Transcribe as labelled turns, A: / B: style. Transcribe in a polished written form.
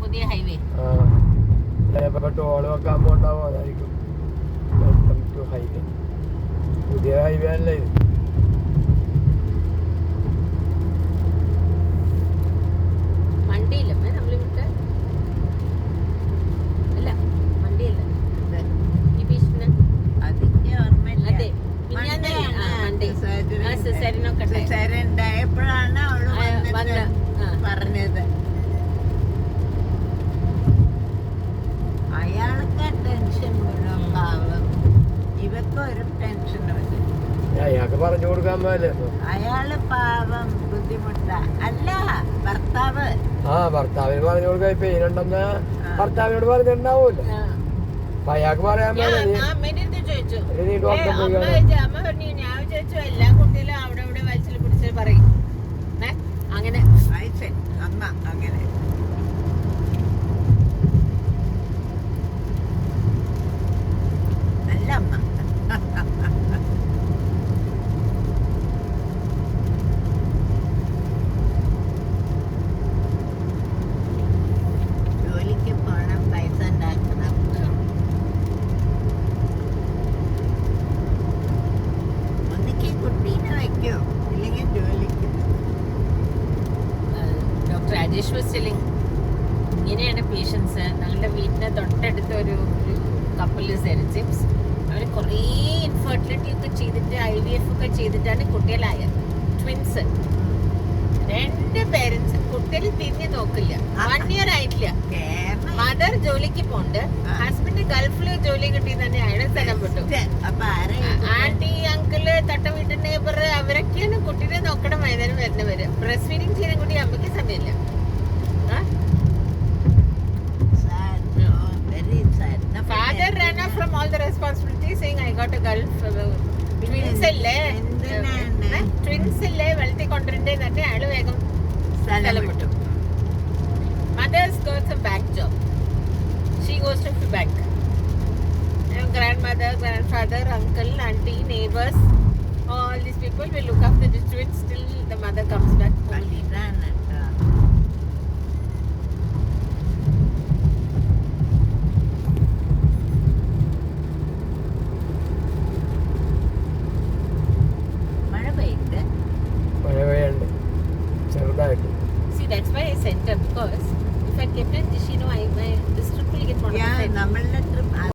A: പുതിയ highway
B: toll വെക്കാൻ പോണ്ടാവും, അതായിരിക്കും. Welcome to highway. പുതിയ ഹൈവേ അല്ലേ ഇത്?
A: വണ്ടിയില്ലമ്മേ നമ്മൾ വിട്ട് അല്ല വണ്ടിയല്ല ഈ ഭീഷണി
C: അതിന്റെ ഓർമ്മയില്ല.
A: അതെ
C: ഉണ്ടായപ്പോഴാണ് അവള് പറഞ്ഞത്. അയാൾക്ക് ടെൻഷൻ മുഴുവൻ പാവം, ഇവക്ക് ഒരു ടെൻഷനുമില്ല.
B: അയാൾക്ക് പറഞ്ഞു കൊടുക്കാൻ പോലെ
C: അയാള് പാവം ബുദ്ധിമുട്ട അല്ല ഭർത്താവ്.
B: ഭർത്താവിന് പറഞ്ഞു കൊടുക്കാൻ പെയിനുണ്ടെന്ന് ഭർത്താവിനോട് പറഞ്ഞിട്ടുണ്ടാവൂല്ലോ. അപ്പൊ അയാൾക്ക് പറയാൻ
A: ചോദിച്ചു അമ്മ പറഞ്ഞു ഞാൻ ചോദിച്ചു എല്ലാ കുട്ടികളും അവിടെ ഇവിടെ വയസ്സിൽ പിടിച്ച് പറയും അങ്ങനെ
C: അമ്മ അങ്ങനെ നല്ല അമ്മ. ജോലിക്ക് പോണം, പൈസ ഉണ്ടാക്കണം. ഒന്നിക്ക് കുട്ടീനെ വയ്ക്കോ ഇല്ലെങ്കിൽ ജോലിക്ക്.
A: ഡോക്ടർ രാജേഷ് വാസ് ടെല്ലിങ് ഇങ്ങനെയാണ് പേഷ്യൻസ്. ഞങ്ങളുടെ വീടിൻ്റെ തൊട്ടടുത്ത ഒരു കപ്പിൾ സെറിജിംസ് അവർ കുറേ ഇൻഫെർട്ടിലിറ്റി ഒക്കെ ചെയ്തിട്ട് IVF ഒക്കെ ചെയ്തിട്ടാണ് കുട്ടികളായത്. ട്വിൻസ്, 2 പേരൻസ് കുട്ടികൾ തിരിഞ്ഞു നോക്കില്ല. 1 year ആയിട്ടില്ല. മദർ ജോലിക്ക് പോണ്ട്, ഹസ്ബൻഡ് ഗൾഫില് ജോലി കിട്ടി തന്നെ അയാളെ സ്ഥലം വിട്ടു. ആന്റി അങ്കിള് തട്ട വീട്ടിൽ നെയ്ബർ അവരൊക്കെയാണ് കുട്ടീനെ നോക്കണം വൈകുന്നേരം വരുന്നവര്. ബ്രസ്റ്റ് ഫീഡിങ് ചെയ്യാൻ കൂടി അമ്മയ്ക്ക് സമയമില്ല. Father ran off from all the responsibilities saying I got a Gulf twins അല്ലേ വെളുത്തി കൊണ്ടിരണ്ടേ തന്നെ അയാള് വേഗം സ്ഥലം വിട്ടു. Mother's got some bank job. She goes to the bank. Grandmother, grandfather, uncle, auntie, neighbors, all these people will look after the twins till the mother comes back home.